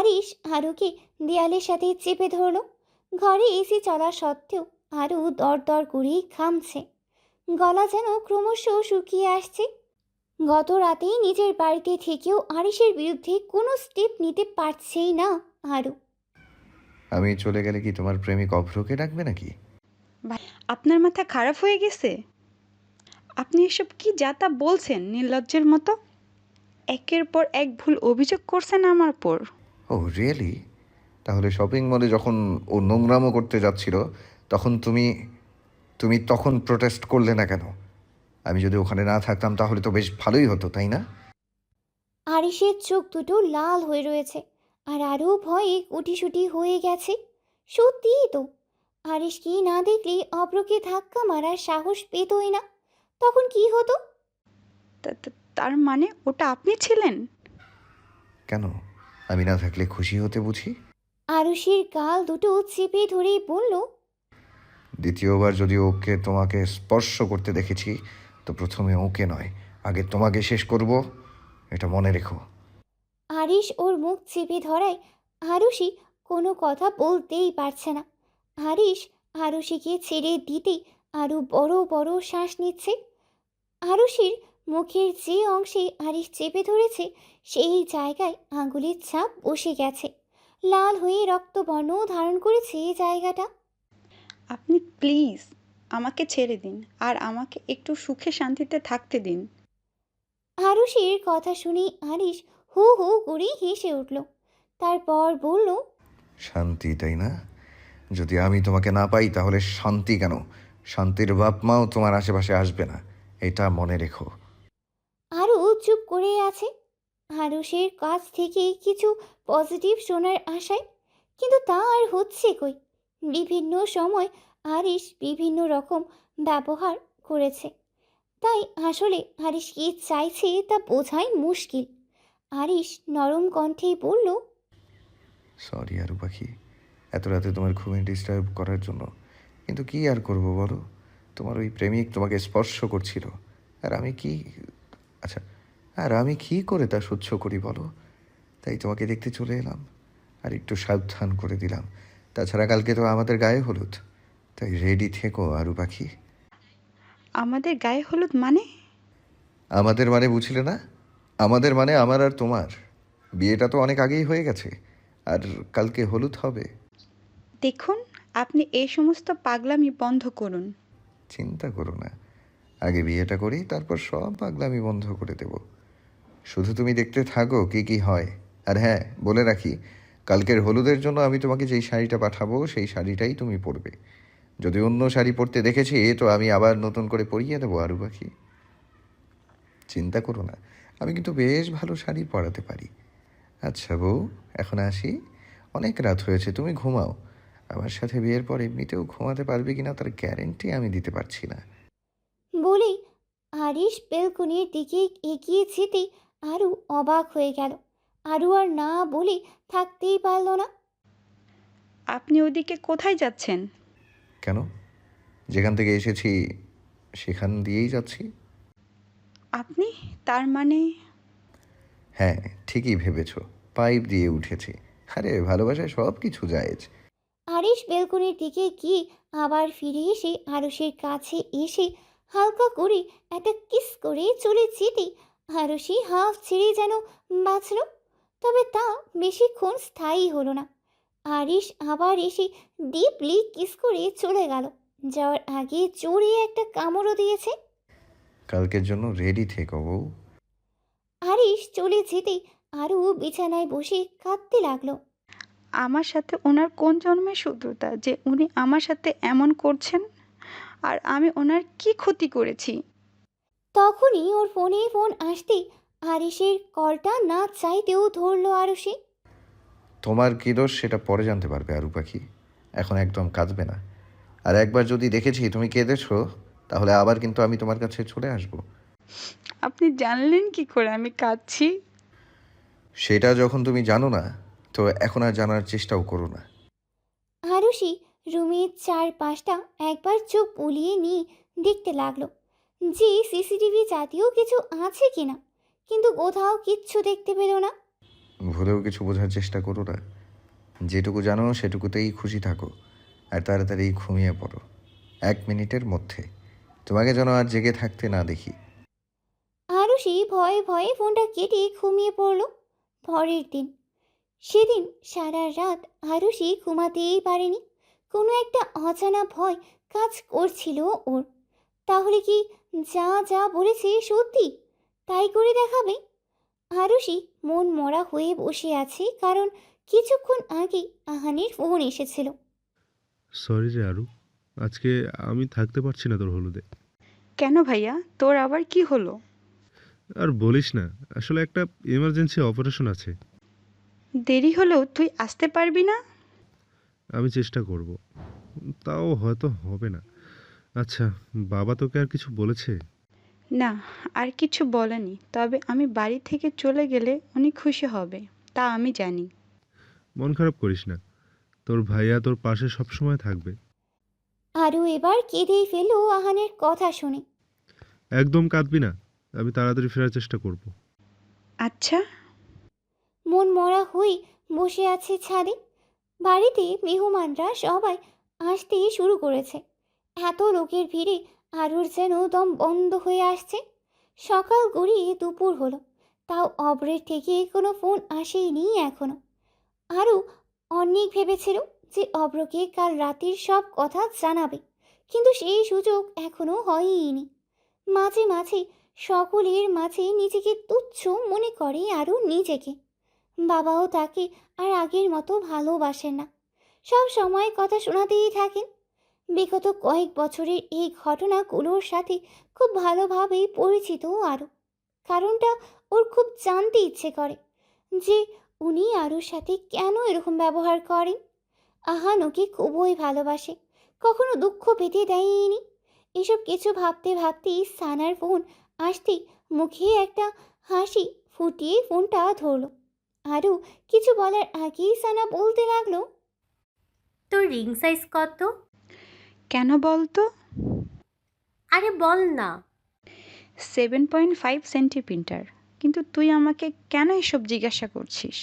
আরিশ আরুকে দেয়ালের সাথে চেপে ধরল। ঘরে এসি চলা সত্ত্বেও আরু দরদর করে ঘামছে, গলা যেন ক্রমশ শুকিয়ে আসছে। গত রাতেই নিজের বাড়িতে থেকেও আরিশের বিরুদ্ধে কোনো স্টেপ নিতে পারছেই না আরু। আমি চলে গেলে কি তোমার প্রেমিক অভ্রকে ডাকবে নাকি? ভাই, আপনার মাথা খারাপ হয়ে গেছে? আপনি এসব কি যাতা বলছেন নির্লজ্জের মতো? একের পর এক ভুল অভিযোগ করছেন আমার উপর। ও রিয়েলি? তাহলে শপিং মলে যখন ও নোংরামো করতে যাচ্ছিল তখন তুমি তুমি তখন প্রোটেস্ট করলে না কেন? আমি যদি ওখানে না থাকতাম তাহলে তো বেশ ভালোই হতো, তাই না? আরিশের চোখ দুটো লাল হয়ে রয়েছে, আর আরও ভয়ে উটিসুটি হয়ে গেছে। সত্যিই তো, আরিশকে না দেখলে অব্রকে ধাক্কা মারার সাহস পেতই না। তখন কি হতো? তার মানে ওটা আপনি ছিলেন? কেন? আমি না থাকলে খুশি হতে বুঝি? আরুষির গাল দুটো চেপে ধরে বলল, দ্বিতীয়বার যদি ওকে তোমাকে স্পর্শ করতে দেখেছি তো প্রথমে ওকে নয়, আগে তোমাকে শেষ করব, এটা মনে রেখো। আরিশ ওর মুখ চেপে ধরায় আরুষি কোনো কথা বলতেই পারছে না। আরিশ আরুষিকে ছেড়ে দিতেই আরও বড় বড় শ্বাস নিচ্ছে। আরুষির মুখের যে অংশে আরিশ চেপে ধরেছে সেই জায়গায় আঙুলের ছাপ বসে গেছে, লাল হয়ে রক্তবর্ণ ধারণ করেছে এই জায়গাটা। আপনি প্লিজ আমাকে ছেড়ে দিন আর আমাকে একটু সুখে শান্তিতে থাকতে দিন। আরুষির কথা শুনে আরিশ হু হু করে হেসে উঠল। তারপর বলল, শান্তি, তাই না? যদি আমি তোমাকে না পাই তাহলে শান্তি কেন? শান্তির বাপ মাও তোমার আশেপাশে আসবে না, এটা মনে রেখো। আরও চুপ করে আছে, আরুষের কাছ থেকে কিছু পজিটিভ শোনার আশায়। কিন্তু তা আর হচ্ছে কই। বিভিন্ন সময় আরিশ বিভিন্ন রকম ব্যবহার করেছে, তাই আসলে আরিশ কি চাইছে তা বোঝাই মুশকিল। আরিশ নরম কণ্ঠে বলল, সরি আরু পাখি, এত রাতে তোমার ঘুমে ডিস্টার্ব করার জন্য। কিন্তু কি আর করব বলো, তোমার ওই প্রেমিক তোমাকে স্পর্শ করছিল, আর আমি কি, আচ্ছা, আর আমি কি করে তা সহ্য করি বলো? তাই তোমাকে দেখতে চলে এলাম আর একটু সাবধান করে দিলাম। তাছাড়া কালকে তো আমাদের গায়ে হলুদ, তাই রেডি থেকো আরু পাখি। আমাদের গায়ে হলুদ মানে? আমাদের মানে বুঝলে না? আমাদের মানে আমার আর তোমার। বিয়েটা তো অনেক আগেই হয়ে গেছে, আর কালকে হলুদ হবে। দেখুন, আপনি এই সমস্ত পাগলামি বন্ধ করুন। চিন্তা করো না, আগে বিয়েটা করি, তারপর সব পাগলামি বন্ধ করে দেব। শুধু তুমি দেখতে থাকো কি কি হয়। আর হ্যাঁ, বলে রাখি, কালকের হলুদের জন্য আমি তোমাকে যেই শাড়িটা পাঠাবো সেই শাড়িটাই তুমি পরবে। যদি অন্য শাড়ি পরতে দেখেছি তো আমি আবার নতুন করে পরিয়ে দেবো আরু পাখি। চিন্তা করো না, আমি কিন্তু বেশ ভালো শাড়ি পরাতে পারি। আচ্ছা বউ, এখন আসি, অনেক রাত হয়েছে, তুমি ঘুমাও। আমার সাথে বিয়ের পর এমনিতেও ঘুমাতে পারবে কিনা তার গ্যারেন্টি আমি দিতে পারছি না। বলেই আরিশ বেলকনির দিকে এগিয়ে যেতেই আরু অবাক হয়ে গেল। আরু আর না বলে থাকতেই পারল না। আপনি ওদিকে কোথায় যাচ্ছেন? কেন? যেখান থেকে এসেছি সেখান দিয়েই যাচ্ছি। আপনি, তার মানে? হ্যাঁ, ঠিকই ভেবেছ, পাইপ দিয়ে উঠেছি। আরে ভালোবাসায় সব কিছু জায়েজ। আরিশ বেলকনির দিকে গিয়ে আবার ফিরে এসে আরুষের কাছে এসে হালকা করে একটা কিস করে চলে যেতেই আরুষি হাফ ছেড়ে যেন বাঁচল। তবে তা বেশিক্ষণ স্থায়ী হলো না। আরিশ আবার এসে ডিপলি কিস করে চলে গেল। যাওয়ার আগে জোরে একটা কামড়ও দিয়েছে। কালকের জন্য রেডি থেকো বউ। আরিশ চলে যেতেই আরও বিছানায় বসে কাঁদতে লাগলো। আমার সাথে ওনার কোন জন্মের শত্রুতা যে উনি আমার সাথে এমন করছেন? আর আমি ওনার কি ক্ষতি করেছি? তখনই ওর ফোনে ফোন আসতেই আরিশের কলটা না চাইতেও ধরলো আরুষি। তোমার কী দোষ সেটা পরে জানতে পারবে আরু পাখি, এখন একদম কাঁদবে না। আর একবার যদি দেখেছি তুমি কেঁদেছো তাহলে আবার কিন্তু আমি তোমার কাছে চলে আসব। আপনি জানলেন কি করে আমি কাঁদছি? সেটা যখন তুমি জানো না, তো এখন আর জানার চেষ্টাও করো না। আরুষি রুমের চারপাশটা একবার চোখ বুলিয়ে নিয়ে দেখতে লাগলো যে সিসিটিভি জাতীয় কিছু আছে কিনা, কিন্তু কোথাও কিচ্ছু দেখতে পেল না। ভুলেও কিছু বোঝার চেষ্টা করো না। যেটুকু জানো সেটুকুতেই খুশি থাকো, আর তাড়াতাড়ি ঘুমিয়ে পড়ো 1 মিনিটের মধ্যে। তোমাকে যেন আর জেগে থাকতে না দেখি। আরুষি ভয়ে ভয়ে ফোনটা কেটে ঘুমিয়ে পড়ল। পরের দিন, সেদিন সারা রাত আরুষি ঘুমাতেই পারেনি। কোনো একটা অজানা ভয় কাজ করছিল ওর। তাহলে কি যা যা বলেছে সত্যি তাই করে দেখাবে? আরুষি মন মরা হয়ে বসে আছে, কারণ কিছুক্ষণ আগে আহানের ফোন এসেছিল। সরি রে আরু, আজকে আমি থাকতে পারছি না তোর হলুদে। কেন ভাইয়া, তোর আবার কি হলো? আর বলিস না, আসলে একটা এমার্জেন্সি অপারেশন আছে। দেরি হলেও তুই আসতে পারবি না? আমি চেষ্টা করব, তাও হয়তো হবে না। আচ্ছা, বাবা তোকে আর কিছু বলেছে? না, আর কিছু বলেনি, তবে আমি বাড়ি থেকে চলে গেলে উনি খুশি হবে, তা আমি জানি। মন খারাপ করিস না, তোর ভাইয়া তোর পাশে সবসময় থাকবে। আরও এবার কেঁদেই ফেলল আহানের কথা শুনে। একদম কাঁদবি না, আমি তাড়াতাড়ি ফেরার চেষ্টা করব। আচ্ছা। মন মরা হয়ে বসে আছে ছাদে। বাড়িতে মেহমানরা সবাই আসতে শুরু করেছে। এত লোকের ভিড়ে আরুর যেন দম বন্ধ হয়ে আসছে। সকাল গড়িয়ে দুপুর হলো, তাও অব্রের থেকে কোনো ফোন আসেনি এখনো। আরও অনেক ভেবেছিল যে অব্রকে কাল রাতের সব কথা জানাবে, কিন্তু সেই সুযোগ এখনো হয়নি। মাঝে মাঝে সকলের মাঝে নিজেকে তুচ্ছ মনে করে আরও নিজেকে। বাবাও তাকে আর আগের মতো ভালোবাসেন না, সব সময় কথা শোনাতেই থাকেন। বিগত কয়েক বছরের এই ঘটনাগুলোর সাথে খুব ভালোভাবেই পরিচিত আরও। কারণটা ওর খুব জানতে ইচ্ছে করে যে উনি আরুর সাথে কেন এরকম ব্যবহার করেন। আহান ওকে খুবই ভালোবাসে, কখনো দুঃখ পেতে দেয়নি। এসব কিছু ভাবতে ভাবতেই সানার ফোন আসতেই মুখে একটা হাসি ফুটিয়ে ফোনটা ধরলো। আরও কিছু বলার আগেই সানা বলতে লাগলো, তোর রিং সাইজ কত? কেন বলতো? আরে বল না। 7.5 সেন্টিমিটার। কিন্তু তুই আমাকে কেন এসব জিজ্ঞাসা করছিস?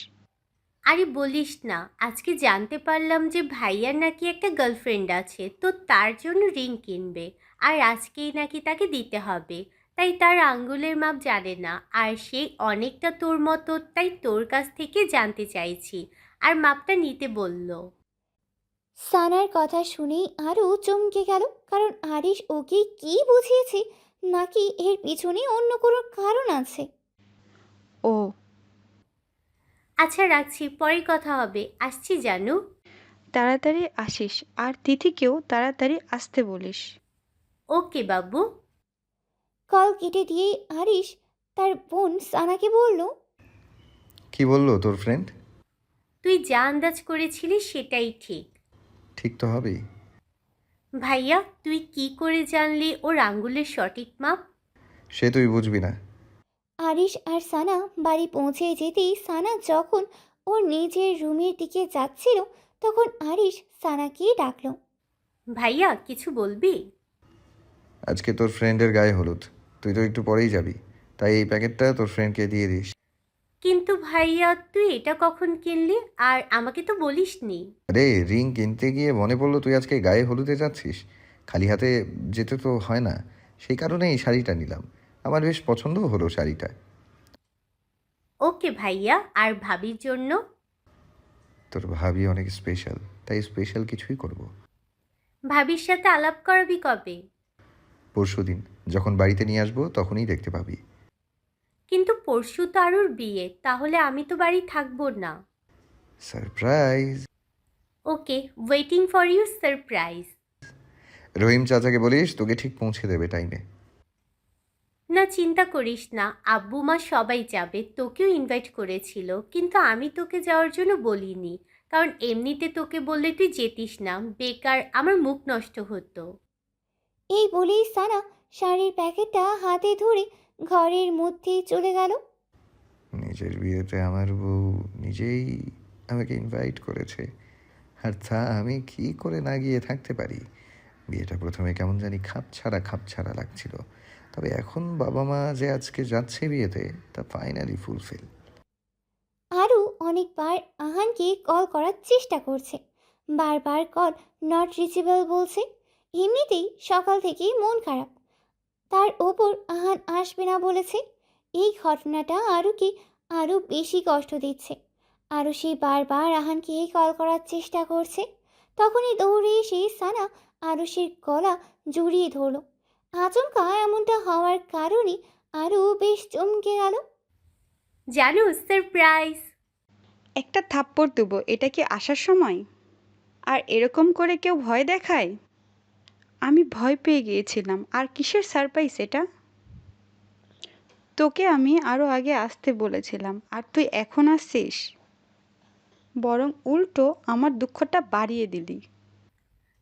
আরে বলিস না, আজকে জানতে পারলাম যে ভাইয়ার নাকি একটা গার্লফ্রেন্ড আছে, তো তার জন্য রিং কিনবে। আর আজকেই নাকি তাকে দিতে হবে, তাই তার আঙ্গুলের মাপ জানে না। আর সে অনেকটা তোর মতো, তাই তোর কাছ থেকে জানতে চাইছি আর মাপটা নিতে বলল। সানার কথা শুনেই আরও চমকে গেল, কারণ আরিশ ওকে কি বুঝিয়েছে, নাকি এর পিছনে অন্য কোনো কারণ আছে। ও, আচ্ছা রাখছি, পরে কথা হবে, আসছি জানু। তাড়াতাড়ি আসিস, আর তিথিকেও তাড়াতাড়ি আসতে বলিস। ওকে বাবু। কল কেটে দিয়ে আরিশ তার বোন সানাকে বলল, কি বললো তোর ফ্রেন্ড? তুই যা আন্দাজ করেছিলিস সেটাই ঠিক। ঠিক তো হবেই। ভাইয়া, তুই কি করে জানলি ওর আঙ্গুলের সঠিক মাপ? সে তুই বুঝবি না। আরিশ আর সানা বাড়ি পৌঁছে যেতেই সানা যখন ওর নিজের রুমের দিকে যাচ্ছিল, তখন আরিশ সানাকে ডাকলো। ভাইয়া, কিছু বলবি? আজকে তোর ফ্রেন্ডের গায়ে হলুদ, তুই তো একটু পরেই যাবি, তাই এই প্যাকেটটা তোর ফ্রেন্ডকে দিয়ে দিস। কিন্তু ভাইয়া, তুই এটা কখন কিনলি আর আমাকে তো বলিসনি? আরে রিং কিনতে গিয়ে মনে পড়লো তুই আজকে গায়ে হলুদে যাচ্ছিস, খালি হাতে যেতে তো হয় না, সেই কারণে এই শাড়িটা নিলাম। আমার বেশ পছন্দও হলো শাড়িটা। ওকে ভাইয়া, আর ভাবির জন্য? তোর ভাবি অনেক স্পেশাল, তাই স্পেশাল কিছুই করব। ভাবির সাথে আলাপ করাবি কবে? পরশুদিন যখন বাড়িতে নিয়ে আসবো তখনই দেখতে পাবি। কিন্তু পরশু তো আরুর বিয়ে, তাহলে আমি তো বাড়ি থাকবো না। Surprise. Okay, waiting for you surprise. Rahim চাচাকে বলিস তোকে ঠিক পৌঁছে দেবে টাইমে। না চিন্তা করিস না, আব্বু মা সবাই যাবে, তোকেও ইনভাইট করেছিল, কিন্তু আমি তোকে যাওয়ার জন্য বলিনি, কারণ এমনিতে তোকে বললে তুই যেতিস না, বেকার আমার মুখ নষ্ট হতো। এই বলেই সানা শাড়ির প্যাকেটটা হাতে ধরে ঘরের মধ্যে চলে গেল। নিজের বিয়েতে আমার বউ নিজেই আমাকে ইনভাইট করেছে, আর তা আমি কি করে না গিয়ে থাকতে পারি? বিয়েটা প্রথমে কেমন জানি খাপছাড়া লাগছিল, তবে এখন বাবা মা যে আজকে যাচ্ছে বিয়েতে, তা ফাইনালি ফুলফিল। আরও অনেকবার আহানকে কল করার চেষ্টা করছে, বারবার কল নট রিচেবল বলছে। এমনিতেই সকাল থেকেই মন খারাপ, তার ওপর আহান আসবে না বলেছে। এই ঘটনাটা আরুকে আরও বেশি কষ্ট দিচ্ছে। আরও সে বারবার আহানকে কল করার চেষ্টা করছে। তখনই দৌড়ে এসে সানা আরুষের গলা জড়িয়ে ধরল। আচমকা এমনটা হওয়ার কারণে আরও বেশ চমকে গেল। জানো, সারপ্রাইজ। একটা থাপ্পড় দেবো, এটা কি আসার সময়? আর এরকম করে কেউ ভয় দেখায়? আমি ভয় পেয়ে গিয়েছিলাম। আর কিসের সারপ্রাইজ এটা? তোকে আমি আরও আগে আসতে বলেছিলাম, আর তুই এখন আসছিস? বরং উল্টো আমার দুঃখটা বাড়িয়ে দিলি।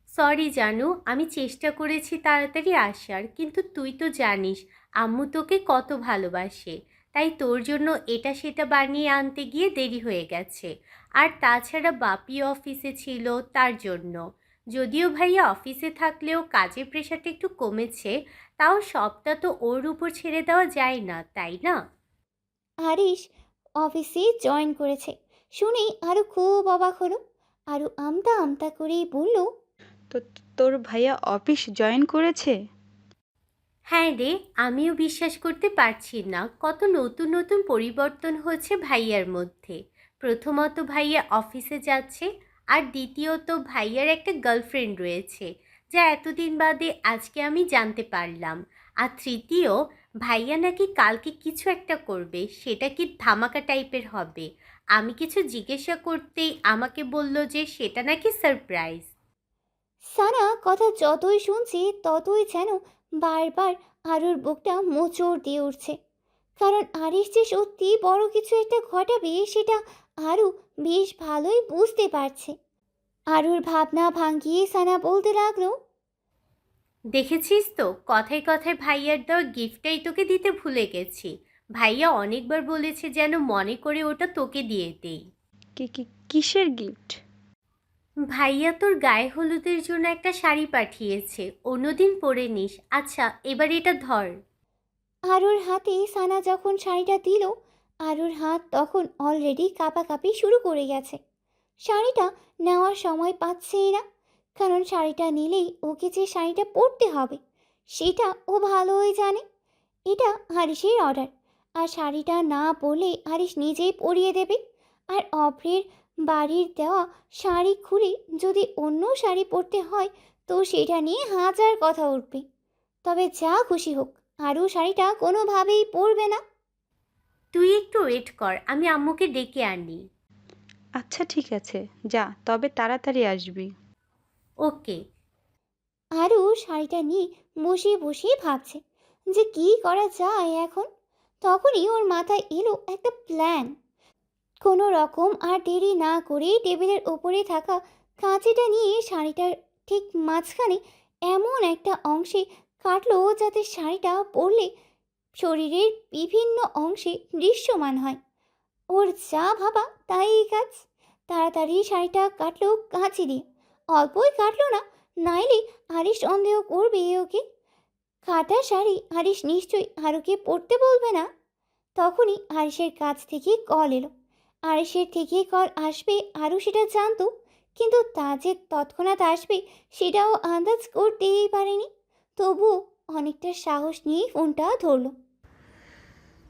সরি জানু, আমি চেষ্টা করেছি তাড়াতাড়ি আসার, কিন্তু তুই তো জানিস আম্মু তোকে কত ভালোবাসে। তাই তোর জন্য এটা সেটা বানিয়ে আনতে গিয়ে দেরি হয়ে গেছে। আর তাছাড়া বাপি অফিসে ছিল, তার জন্য। যদিও ভাইয়া অফিসে থাকলেও কাজের প্রেশারটা একটু কমেছে, তাও সবটা তো ওর উপর ছেড়ে দেওয়া যায় না, তাই না? আরিশ অফিসে জয়েন করেছে শুনেই আরও খুব অবাক হলো। আরও আমতা আমতা করেই বলল, তো তোর ভাইয়া অফিস জয়েন করেছে? হ্যাঁ রে, আমিও বিশ্বাস করতে পারছি না কত নতুন নতুন পরিবর্তন হচ্ছে ভাইয়ার মধ্যে। প্রথমত ভাইয়া অফিসে যাচ্ছে, আর দ্বিতীয়ত ভাইয়ার একটা গার্লফ্রেন্ড রয়েছে, যা এতদিন বাদে আজকে আমি জানতে পারলাম। আর তৃতীয়, ভাইয়া নাকি কালকে কিছু একটা করবে, সেটা কি ধামাকা টাইপের হবে। আমি কিছু জিজ্ঞাসা করতেই আমাকে বলল যে সেটা নাকি সারপ্রাইজ। সানা কথা যতই শুনছে ততই যেন বারবার আরুর বুকটা মোচড় দিয়ে উঠছে। কারণ আরিশ যে সত্যি বড় কিছু একটা ঘটাবে সেটা আরু বেশ ভালোই বুঝতে পারছে। আরুর ভাবনা ভাঙিয়ে সানা বলতে লাগলো, দেখেছিস তো, কথায় কথায় ভাইয়ার দেওয়া গিফটটাই তোকে দিতে ভুলে গেছি। ভাইয়া অনেকবার বলেছে যেন মনে করে ওটা তোকে দিয়ে দেই। কিসের গিফট? ভাইয়া তোর গায়ে হলুদের জন্য একটা শাড়ি পাঠিয়েছে, অন্যদিন পরে নিস। আচ্ছা, এবার এটা ধর। আরুর হাতে সানা যখন শাড়িটা দিল, আরুর হাত তখন অলরেডি কাঁপাকাঁপি শুরু করে গেছে। শাড়িটা নেওয়ার সময় পাচ্ছেই না, কারণ শাড়িটা নিলেই ওকে যে শাড়িটা পরতে হবে সেটা ও ভালোই জানে। এটা হারিসের অর্ডার, আর শাড়িটা না পরলে হারিস নিজেই পরিয়ে দেবে। আর অভ্রের বাড়ির দেওয়া শাড়ি খুলে যদি অন্য শাড়ি পরতে হয় তো সেটা নিয়ে হাজার কথা উঠবে। তবে যা খুশি হোক, আরও শাড়িটা কোনোভাবেই পরবে না। তুই একটু ওয়েট কর, আমি আম্মুকে ডেকে আনি। আচ্ছা ঠিক আছে, যা, তবে তাড়াতাড়ি আসবি। ওকে। আরও শাড়িটা নিয়ে বসে বসে ভাবছে যে কি করা যায় এখন। তখনই ওর মাথায় এলো একটা প্ল্যান। কোনো রকম আর দেরি না করে টেবিলের ওপরে থাকা কাঁচিটা নিয়ে শাড়িটার ঠিক মাঝখানে এমন একটা অংশে কাটলো যাতে শাড়িটা পরলে শরীরের বিভিন্ন অংশে দৃশ্যমান হয়। ওর যা ভাবা তাই কাজ। তাড়াতাড়ি শাড়িটা কাটলো কাঁচি দিয়ে। অল্পই কাটলো না, নাইলে আরিশ সন্দেহ করবে ওকে। কাটা শাড়ি আরিশ নিশ্চয়ই আরুকে পরতে বলবে না। তখনই আরিশের কাছ থেকে কল এলো। আরিশের থেকে কল আসবে আরও সেটা জানতো, কিন্তু তা যে তৎক্ষণাৎ আসবে সেটাও আন্দাজ করতেই পারেনি। তবুও অনেকটা সাহস নিয়ে ফোনটা ধরলো।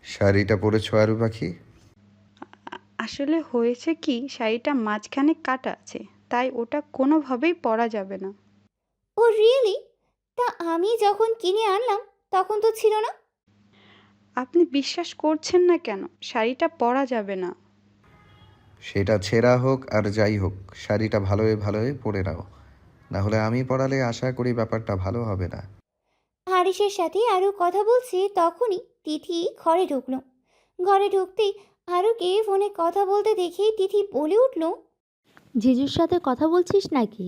শাড়িটা পরেছো আরু পাখি? আসলে হয়েছে কি, শাড়িটা মাঝখানে কাটা আছে, তাই ওটা কোনোভাবেই পরা যাবে না। ও রিয়েলি? তা আমি যখন কিনে আনলাম তখন তো ছিল না। আপনি বিশ্বাস করছেন না কেন? শাড়িটা পরা যাবে না। সেটা ছেঁড়া হোক আর যাই হোক, শাড়িটা ভালোই ভালোই পরে নাও, না হলে আমি পরালে আশা করি ব্যাপারটা ভালো হবে না। হারিসের সাথে আরও কথা বলছে তখনই তিথি ঘরে ঢুকলো। ঘরে ঢুকতেই আরুকে ফোনে কথা বলতে দেখেই তিথি বলে উঠল, জিজুর সাথে কথা বলছিস নাকি?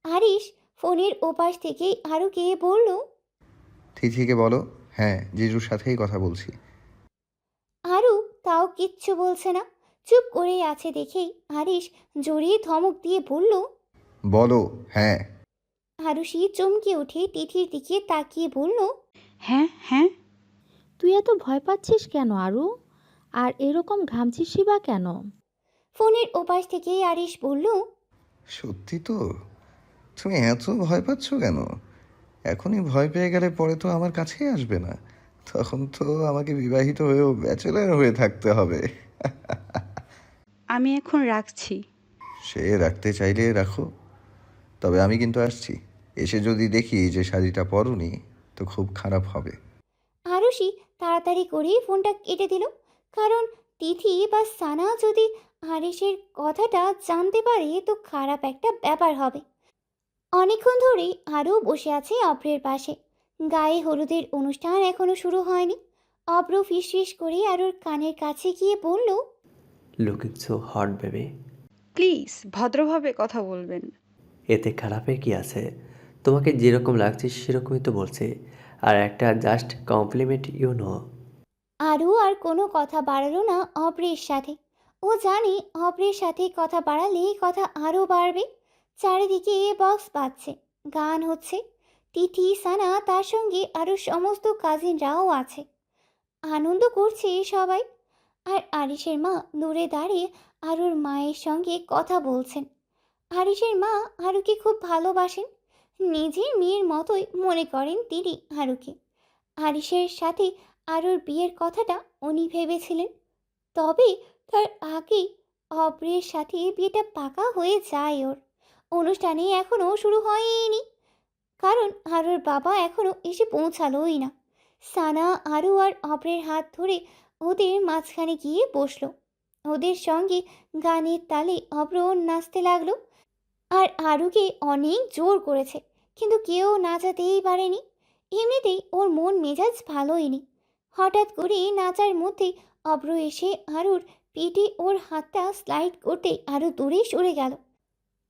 আরিশ ফোনের ওপাশ থেকেই আরুকে বলল। তিথিকে বলো, হ্যাঁ জিজুর সাথেই কথা বলছি। আরু তাও কিচ্ছু বলছে না, চুপ করেই আছে দেখেই আরিশ জড়িয়ে ধমক দিয়ে বলল। বলো হ্যাঁ। আরুষি চমকে উঠে তিথির দিকে তাকিয়ে বলল, হ্যাঁ হ্যাঁ। তুই এত ভয় পাচ্ছিস কেন আরু? আর এরকম ঘামছিসই বা কেন? ফোনের ওপাশ থেকে আরিশ বলল, সত্যি তো? তুমি এত ভয় পাচ্ছ কেন? এখনই ভয় পেয়ে গেলে পরে তো আমার কাছেই আসবে না। তখন তো আমাকে বিবাহিত হয়েও ব্যাচেলর হয়ে থাকতে হবে। আমি এখন রাখছি। সে রাখতে চাইলে রাখো, তবে আমি কিন্তু আসছি। এসে যদি দেখি যে শাড়িটা পরোনি, তো খুব খারাপ হবে। আরুষি তাড়াতাড়ি করে ফোনটা কেটে দিল, কারণ তিথি বা সানা যদি আরিশের কথাটা জানতে পারে তো খারাপ একটা ব্যাপার হবে। অনেকক্ষণ ধরেই আরও বসে আছে অব্রের পাশে। গায়ে হলুদের অনুষ্ঠান এখনো শুরু হয়নি। অব্র ফিসফিস করে আরুর কানের কাছে গিয়ে বলল, looking so hot baby. Please ভদ্রভাবে কথা বলবেন। এতে খারাপের কি আছে? তোমাকে যেরকম লাগছে সেরকমই তো বলছি। আর একটা জাস্ট কমপ্লিমেন্ট ইউ নো। আরু আর কোনো কথা বাড়ালো না অব্রের সাথে। ও জানে অব্রের সাথে কথা বাড়ালে কথা আরও বাড়বে। চারিদিকে বক্স বাজছে, গান হচ্ছে, তিথি সানা তার সঙ্গে আরও সমস্ত কাজিনরাও আছে, আনন্দ করছে সবাই। আর আরিশের মা দূরে দাঁড়িয়ে আরুর মায়ের সঙ্গে কথা বলছেন। আরিশের মা আরুকে খুব ভালোবাসেন, নিজের মেয়ের মতোই মনে করেন তিনি আরুকে। আরিশের সাথে আরুর বিয়ের কথাটা উনি ভেবেছিলেন, তবে তার আগে অব্রের সাথে বিয়েটা পাকা হয়ে যায় ওর। অনুষ্ঠানে এখনও শুরু হয়নি, কারণ আরুর বাবা এখনও এসে পৌঁছালোই না। সানা আরু আর অব্রের হাত ধরে ওদের মাঝখানে গিয়ে বসলো। ওদের সঙ্গে গানের তালে অব্র নাচতে লাগলো। আর আরুকে অনেক জোর করেছে, কিন্তু কেউ নাচাতেই পারেনি। এমনিতেই ওর মন মেজাজ ভালোই নেই। হঠাৎ করে নাচার মধ্যে অব্র এসে আরুর পিঠে ওর হাতটা স্লাইড করতে আরও দূরে সরে গেল।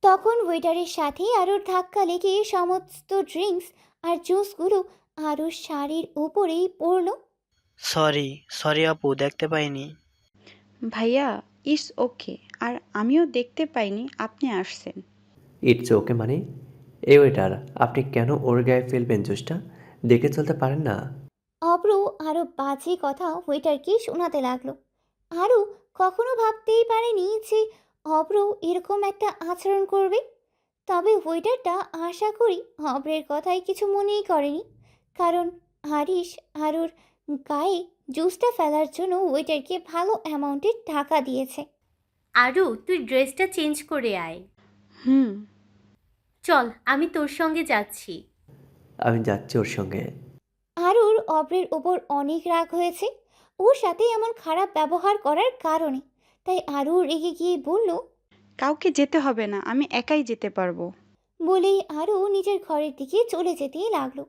তখন ওয়েটারের সাথে আরুর ধাক্কা লেগে সমস্ত ড্রিঙ্কস আর জুসগুলো আরুর শাড়ির উপরেই পড়ল। সরি সরি আপু, দেখতে পাইনি। ভাইয়া, ইটস ওকে। আর আমিও দেখতে পাইনি আপনি আসছেন। ইটস ওকে মানে? এই ওয়েটার, আপনি কেন ওর গায়ে ফেলবেন জুসটা? দেখে চলতে পারেন না? অব্র আরও বাজে কথা ওয়েটারকে শোনাতে লাগলো। আরও কখনো ভাবতেই পারেনি যে অব্র এরকম একটা আচরণ করবে। তবে ওয়েটারটা আশা করি অব্রের কথায় কিছু মনেই করেনি, কারণ আরিশ আরুর গায়ে জুসটা ফেলার জন্য ওয়েটারকে ভালো অ্যামাউন্টের টাকা দিয়েছে। আরু, তুই ড্রেসটা চেঞ্জ করে আয়। হুম। চল, আমি তোর সঙ্গে যাচ্ছি। আমি যাচ্ছি ওর সঙ্গে। আরুর অব্রের ওপর অনেক রাগ হয়েছে ওর সাথে এমন খারাপ ব্যবহার করার কারণে। তাই আরু রেগে গিয়ে বলল, কাউকে যেতে হবে না, আমি একাই যেতে পারবো। বলেই আরও নিজের ঘরের দিকে চলে যেতে লাগলো।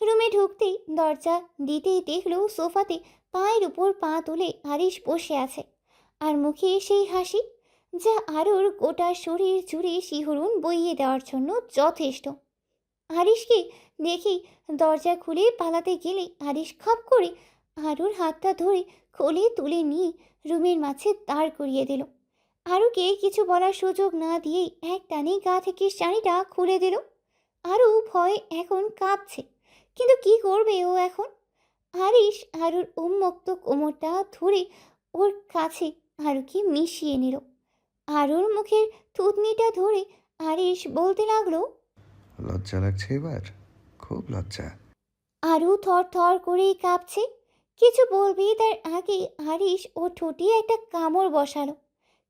রুমে ঢুকতেই দরজা দিতেই দেখলো সোফাতে পায়ের উপর পা তুলে আরিশ বসে আছে, আর মুখে সেই হাসি যা আরুর গোটা শরীর জুড়ে শিহরণ বইয়ে দেওয়ার জন্য যথেষ্ট। আরিশকে দেখেই দরজা খুলে পালাতে গেলে আরিশ খপ করে আরুর হাতটা ধরে কোলে তুলে নিয়ে রুমের মাঝে দাঁড় করিয়ে দিল। আরুকে কিছু বলার সুযোগ না দিয়েই এক টানে গা থেকে শাড়িটা খুলে দিল। আরু ভয়ে এখন কাঁপছে, কিন্তু কি করবে ও এখন? আরিশ আরুর উন্মুক্ত কোমরটা ধরে ওর কাছে আরুকে মিশিয়ে নিল। আরুর মুখের থুতনিটা ধরে আরিশ বলতে লাগলো, লজ্জা লাগছে এবার? খুব লজ্জা। আরু থর থর করেই কাঁপছে। কিছু বলবে তার আগে আরিশ ও ঠোঁটে একটা কামড় বসালো।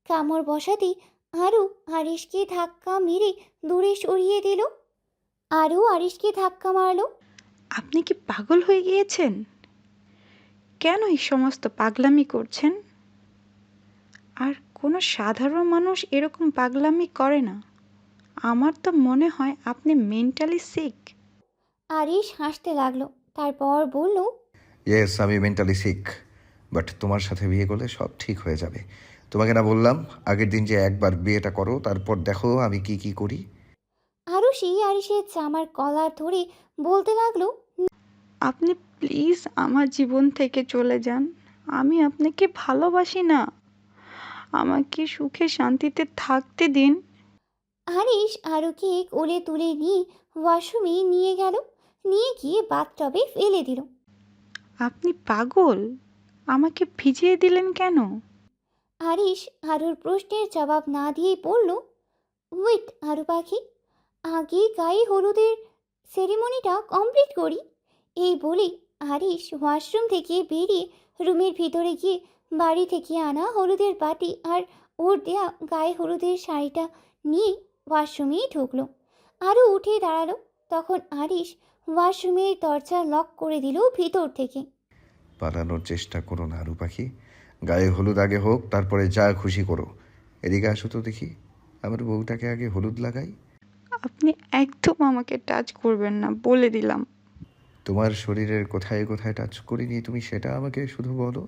কামড় বসাতেই আরু আরিশকে ধাক্কা মেরে দূরে সরিয়ে দিল। আরু আরিশকে ধাক্কা মারলো। আপনি কি পাগল হয়ে গিয়েছেন? কেন এই সমস্ত পাগলামি করছেন? আর কোনো সাধারণ মানুষ এরকম পাগলামি করে না। আমার তো মনে হয় আপনি মেন্টালি সিক। আরিশ হাসতে লাগলো, তারপর বলল, ইয়েস, আমি মেন্টালি সিক, বাট তোমার সাথে বিয়ে করলে সব ঠিক হয়ে যাবে। তোমাকে না বললাম আগের দিন যে একবার বিয়েটা করো, তারপর দেখো আমি কি কি করি। আরুষি আরিশের জামার কলার ধরে বলতে লাগলো, আপনি প্লিজ আমার জীবন থেকে চলে যান। আমি আপনাকে ভালোবাসি না। আমাকে সুখে শান্তিতে থাকতে দিন। আরিশ আরুকে কোলে তুলে নিয়ে ওয়াশরুমে নিয়ে গেল, নিয়ে গিয়ে বাথটবে ফেলে দিল। আপনি পাগল? আমাকে ভিজিয়ে দিলেন কেন? আরিশ আরুর প্রশ্নের জবাব না দিয়েই বলল, ওয়েট আরু পাখি, আগে গায়ে হলুদের সেরিমনিটা কমপ্লিট করি। এই বলেই আরিশ ওয়াশরুম থেকে বেরিয়ে রুমের ভিতরে গিয়ে বাড়ি থেকে আনা হলুদের বাটি আর ওর দেয়া গায়ে হলুদের শাড়িটা নিয়ে ওয়াশরুমেই ঢুকলো। আরও উঠে দাঁড়ালো। তখন আরিশ ওয়াশরুমের দরজা লক করে দিল ভিতর থেকে। পালানোর চেষ্টা করো না আরু পাখি, গায়ে হলুদ আগে হোক, তারপরে যা খুশি করো। এদিকে আসো তো দেখি, আমার বউটাকে আগে হলুদ লাগাই। আপনি একদম আমাকে টাচ করবেন না, বলে দিলাম। তোমার শরীরের কোথায় কোথায় টাচ করিনি তুমি সেটা আমাকে শুধু বলো।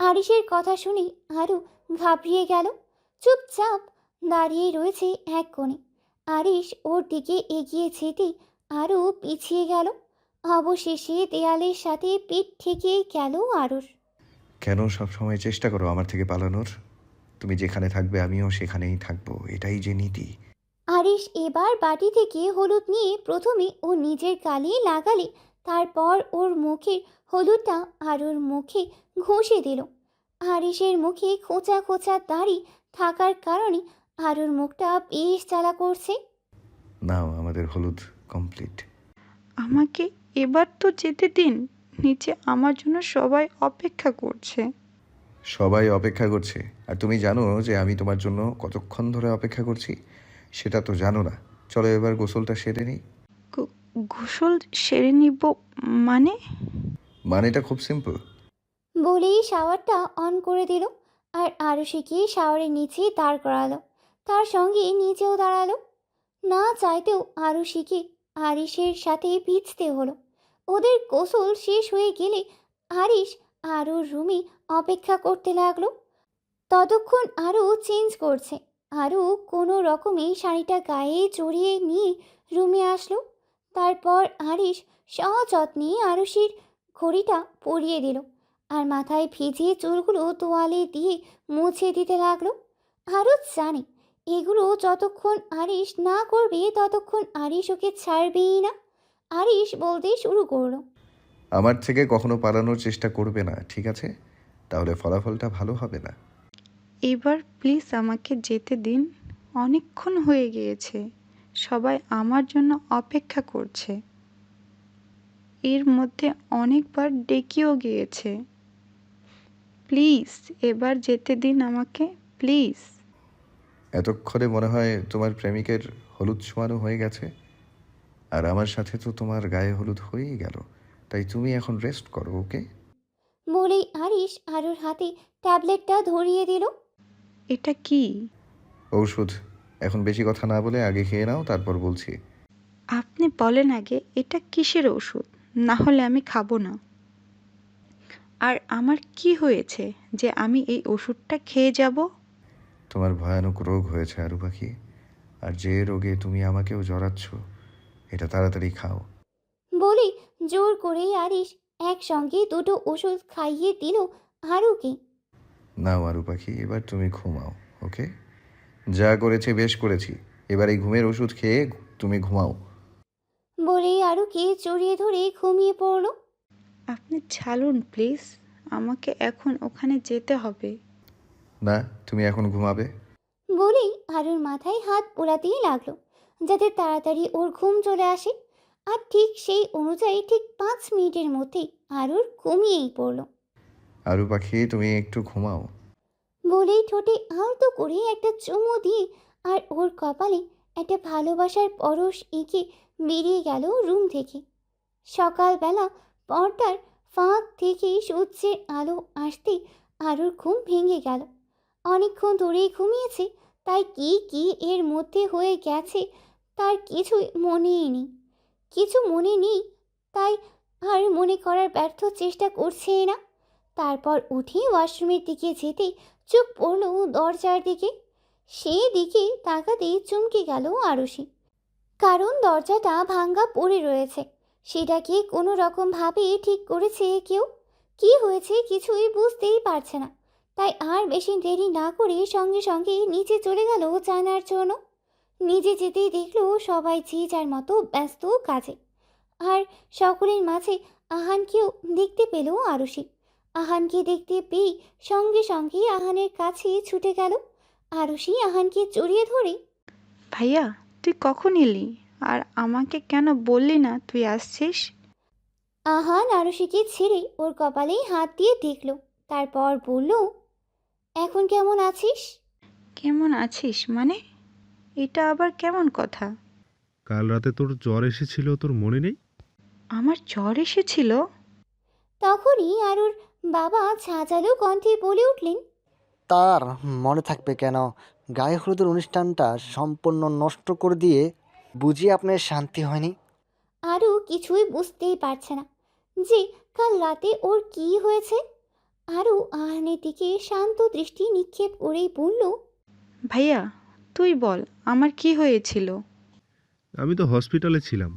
আরিশের কথা শুনে আরু ঘাবড়িয়ে গেল। চুপচাপ দাঁড়িয়ে রয়েছে এক কোণে। আরিশ ওর দিকে এগিয়ে যেতেই আরু পিছিয়ে গেল। অবশেষে দেয়ালের সাথে পিঠ ঠেকে গেল আরুর। কেন সবসময় চেষ্টা করো আমার থেকে পালানোর? তুমি যেখানে থাকবে আমিও সেখানেই থাকবো, এটাই যে নীতি। আরিশ এবার বাটি থেকে হলুদ নিয়ে প্রথমে ও নিজের গালে লাগালে, তারপর ওর মুখের হলুদটা আরুর মুখে ঘষে দিল। আরিশের মুখে খোঁচা খোঁচা দাড়ি থাকার কারণে আরুর মুখটা বেশ জ্বালা করছে। নাও, আমাদের হলুদ কমপ্লিট। আমাকে এবার তো যেতে দিন, নিচে আমার জন্য সবাই অপেক্ষা করছে। সবাই অপেক্ষা করছে, আর তুমি জানো যে আমি তোমার জন্য কতক্ষণ ধরে অপেক্ষা করছি? সেটা তো জানো না। চলো এবার গোসলটা সেরে নিই। গোসল সেরে নিব মানে? মানেটা খুব সিম্পল। বলেই শাওয়ারটা অন করে দিল আর আরুষিকে শাওয়ারের নিচে দাঁড় করালো। তার সঙ্গে নিচেও দাঁড়ালো। না চাইতেও আরুষিকে আরিশের সাথে ভিজতে হলো। ওদের গোসল শেষ হয়ে গেলে আরিশ আরুর রুমে অপেক্ষা করতে লাগলো। ততক্ষণ আরও চেঞ্জ করছে। আরও কোনো রকমে শাড়িটা গায়ে জড়িয়ে নিয়ে রুমে আসলো। তারপর আরিশ সযত্নে আরুষির ঘড়িটা পরিয়ে দিল আর মাথায় ভিজিয়ে চুলগুলো তোয়ালে দিয়ে মুছে দিতে লাগলো। আরও জানে এগুলো যতক্ষণ আরিশ না করবে ততক্ষণ আরিশ ওকে ছাড়বেই না। আরিশ বলতে শুরু করলো, আমার থেকে কখনো পালানোর চেষ্টা করবে না, ঠিক আছে? তাহলে ফলাফলটা ভালো হবে না। এবার প্লিজ আমাকে যেতে দিন, অনেকক্ষণ হয়ে গিয়েছে, সবাই আমার জন্য অপেক্ষা করছে। এর মধ্যে অনেকবার ডেকেও গিয়েছে। প্লিজ এবার যেতে দিন আমাকে, প্লিজ। এতক্ষণে মনে হয় তোমার প্রেমিকের হলুদ ছোঁয়ানো হয়ে গেছে, আর আমার সাথে তো তোমার গায়ে হলুদ হয়েই গেল। তাই তুমি এখন রেস্ট করো, ওকে? বলেই আরিশ আরুর হাতে ট্যাবলেটটা ধরিয়ে দিল। এটা কি? ঔষধ। এখন বেশি কথা না বলে আগে খেয়ে নাও, তারপর বলছি। আপনি বলেন আগে এটা কিসের ওষুধ, না হলে আমি খাবো না। আর আমার কি হয়েছে যে আমি এই ওষুধটা খেয়ে যাব? তোমার ভয়ানক রোগ হয়েছে আরু পাখি, আর যে রোগে তুমি আমাকেও জড়াচ্ছ, এটা তাড়াতাড়ি খাও। বলে জোর করেই আরিশ একসঙ্গে দুটো ওষুধ খাইয়ে দিল আরুকে। নাও আরু পাখি, এবার তুমি ঘুমাও, ওকে? যা করেছি বেশ করেছি, এবার এই ঘুমের ওষুধ খেয়ে তুমি ঘুমাও। বলেই আরুকে জড়িয়ে ধরে ঘুমিয়ে পড়ল। আপনি ছাড়ুন প্লিজ, আমাকে এখন ওখানে যেতে হবে। না, তুমি এখন ঘুমাবে। বলেই আরুর মাথায় হাত বোলাতেই লাগলো যাতে তাড়াতাড়ি ওর ঘুম চলে আসে। আর ঠিক সেই অনুযায়ী ঠিক 5 মিনিটের মধ্যেই আরুর ঘুমিয়েই পড়ল। আরু পাখি, তুমি একটু ঘুমাও। বলেই ঠোঁটে আলতো করে একটা চুমু দিয়ে আর ওর কপালে একটা ভালোবাসার পরশ এঁকে বেরিয়ে গেল রুম থেকে। সকালবেলা পর্দার ফাঁক থেকে সূর্যের আলো আসতে আরুর ঘুম ভেঙে গেল। অনেকক্ষণ ধরেই ঘুমিয়েছে, তাই কি কি এর মধ্যে হয়ে গেছে তার কিছুই মনেই নেই। কিছু মনে নেই, তাই আর মনে করার ব্যর্থ চেষ্টা করছে না। তারপর উঠে ওয়াশরুমের দিকে যেতে চোখ পড়ল দরজার দিকে। সেই দিকে তাকাতেই চমকে গেল আরুষি, কারণ দরজাটা ভাঙা পড়ে রয়েছে। সেটাকে কোনো রকমভাবে ঠিক করেছে কেউ। কি হয়েছে কিছুই বুঝতেই পারছে না, তাই আর বেশি দেরি না করে সঙ্গে সঙ্গে নিচে চলে গেল জানার জন্য। নিজে যেতেই দেখলো সবাই যে যার মতো ব্যস্ত কাজে। আর সকলের মাঝে আহানকেও দেখতে পেল আরুষি। আহানকে দেখতে পেয়ে সঙ্গে সঙ্গে আহানের কাছে ছুটে গেল। আরুষি আহানকে জড়িয়ে ধরে ভাইয়া, তুই কখন এলি? আর আমাকে কেন বললি না তুই আসছিস? আহান আরুষিকে ছেড়ে ওর কপালে হাত দিয়ে দেখল, তারপর বলল, এখন কেমন আছিস? কেমন আছিস মানে? এটা আবার কেমন কথা? কাল রাতে তোর জ্বর এসেছিল, তোর মনে নেই? আমার জ্বর এসেছিল? তখনই আরুর বাবা ঝাঁঝালো কণ্ঠে বলে উঠলেন, তার মনে থাকবে কেন? গায়ে হলুদের অনুষ্ঠানটা সম্পূর্ণ নষ্ট করে দিয়ে বুঝি আপনার শান্তি হয়নি? আরু কিছুই বুঝতেই পারছে না যে কাল রাতে ওর কি হয়েছে। আরু আহানের দিকে শান্ত দৃষ্টি নিক্ষেপ করেই বলল, ভাইয়া, তুই বল আমার কি হয়েছিল? আমি তো হসপিটালে ছিলাম।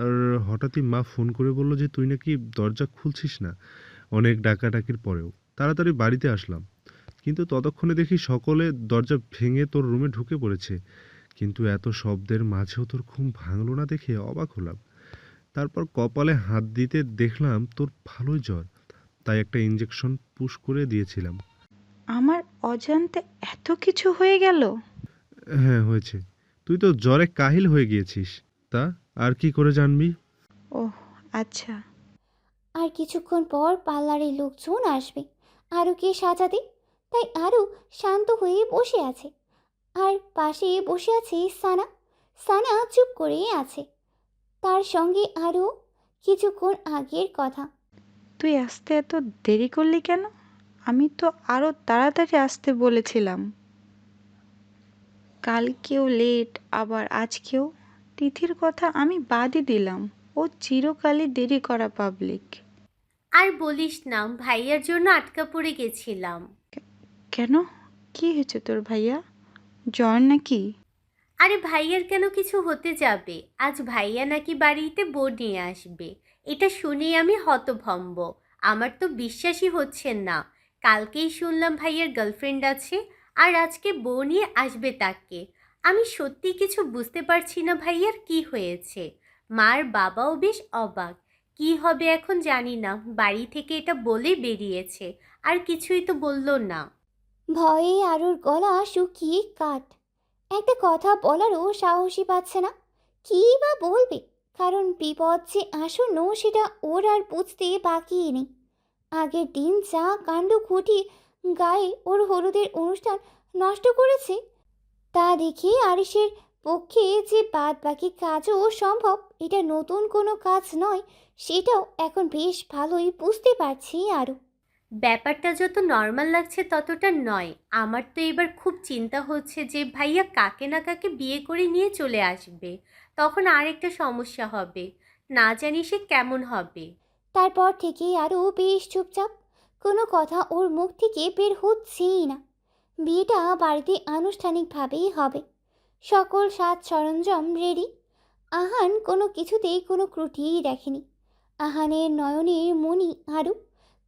আর হঠাৎই মা ফোন করে বলল যে তুই নাকি দরজা খুলছিস না, অনেক ডাকাডাকির পরেও। তাড়াতাড়ি বাড়িতে আসলাম, কিন্তু ততক্ষণে দেখি সকলে দরজা ভেঙে তোর রুমে ঢুকে পড়েছে। কিন্তু এত শব্দের মাঝেও তোর ঘুম ভাঙলো না দেখে অবাক হলাম। তারপর কপালে হাত দিতে দেখলাম তোর ভালোই জ্বর, তাই একটা ইঞ্জেকশন পুশ করে দিয়েছিলাম। আমার অজান্তে এত কিছু হয়ে গেল? হ্যাঁ হয়েছে, তুই তো জ্বরে কাহিল হয়ে গিয়েছিস। তা আর কি করে জানবি? ওহ, আচ্ছা। আর কিছুক্ষণ পর পার্লারের লোকজন আসবে আরুকে সাজাতে। তাই আরু শান্ত হয়ে বসে আছে। আর পাশে বসে আছে সানা। সানা চুপ করে আছে। তার সঙ্গে আরও কিছুক্ষণ আগের কথা। তুই আসতে এত দেরি করলি কেন? আমি তো আরো তাড়াতাড়ি আসতে বলেছিলাম। কালকেও লেট, আবার আজকেও। তিথির কথা আমি বাদই দিলাম, ও চিরকালই দেরি করা পাবলিক। আর বলিস না, ভাইয়ার জন্য আটকা পড়ে গেছিলাম। কেন? কি হয়েছে তোর ভাইয়া? জ্বর নাকি? আরে ভাইয়ার কেন কিছু হতে যাবে? আজ ভাইয়া নাকি বাড়িতে বউ নিয়ে আসবে। এটা শুনেই আমি হতভম্ব। আমার তো বিশ্বাসই হচ্ছে না। কালকেই শুনলাম ভাইয়ার গার্লফ্রেন্ড আছে, আর আজকে বউ নিয়ে আসবে তাকে। আমি সত্যি কিছু বুঝতে পারছি না ভাইয়ার কি হয়েছে। মার বাবাও বেশ অবাক। কি হবে এখন জানি না। বাড়ি থেকে এটা বলে বেরিয়েছে, আর কিছুই তো বলল না। ভয়ে আরুর গলা শুকিয়ে কাঠ। একটা কথা বলারও সাহসই পাচ্ছে না। কী বা বলবে? কারণ বিপদ যে আসন্ন সেটা ওর আর বুঝতে বাকি নেই। আগের দিন যা কাণ্ড ঘটিয়ে গায়ে ওর হলুদের অনুষ্ঠান নষ্ট করেছে, তা দেখে আরিসের পক্ষে যে বাদ বাকি কাজও সম্ভব এটা নতুন কোনো কাজ নয়, সেটাও এখন বেশ ভালোই বুঝতে পারছি আরও। ব্যাপারটা যত নর্মাল লাগছে ততটা নয়। আমার তো এবার খুব চিন্তা হচ্ছে যে ভাইয়া কাকে না কাকে বিয়ে করে নিয়ে চলে আসবে। তখন আরেকটা সমস্যা হবে। না জানি সে কেমন হবে। তারপর থেকে আরও বেশ চুপচাপ। কোনো কথা ওর মুখ থেকে বের হচ্ছেই না। বিয়েটা বাড়িতে আনুষ্ঠানিকভাবেই হবে। সকল সাজ সরঞ্জাম রেডি। আহান কোনো কিছুতেই কোনো ত্রুটিই দেখেনি। আহানের নয়নের মণি আরও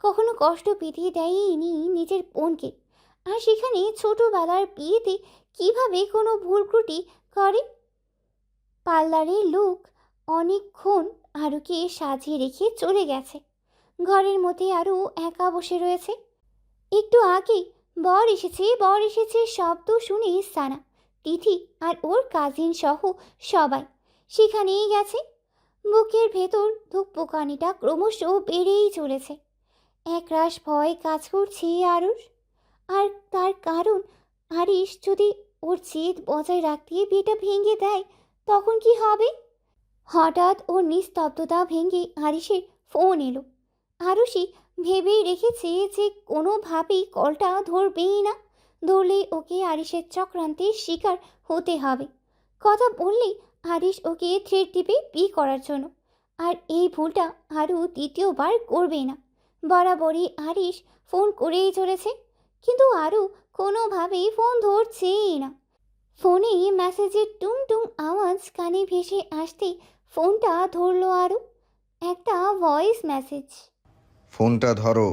কখনো কষ্ট পেতে দেয়নি নিজের বোনকে। আর সেখানে ছোটবেলার বিয়েতে কিভাবে কোনো ভুল ত্রুটি করে। পার্লারের লোক অনেকক্ষণ আরুকে সাজিয়ে রেখে চলে গেছে। ঘরের মধ্যে আরও একা বসে রয়েছে। একটু আগেই বর এসেছে শব্দ শুনে সানা, তিথি আর ওর কাজিন সহ সবাই সেখানেই গেছে। বুকের ভেতর ধুকপুকানিটা ক্রমশ বেড়েই চলেছে। একরাশ ভয় কাজ করছে আরুর। আর তার কারণ, আরিশ যদি ওর জেদ বজায় রাখতে বিয়েটা ভেঙে দেয় তখন কি হবে? হঠাৎ ওর নিস্তব্ধতা ভেঙে আরিশের ফোন এলো। আরুষি ভেবেই রেখেছে যে কোনোভাবেই কলটা ধরবেই না। ধরলেই ওকে আরিশের চক্রান্তের শিকার হতে হবে। কথা বললেই আরিশ ওকে থ্রেট দিবে বিয়ে করার জন্য। আর এই ভুলটা আরও দ্বিতীয়বার করবে না। বরাবরই আরিশ ফোন করেই চলেছে, কিন্তু আরও কোনোভাবেই ফোন ধরছেই না। ফোনে মেসেজের টুং টুং আওয়াজ কানে ভেসে আসতেই ফোনটা ধরলো আরও। একটা ভয়েস মেসেজ। ফোনটা ধরো,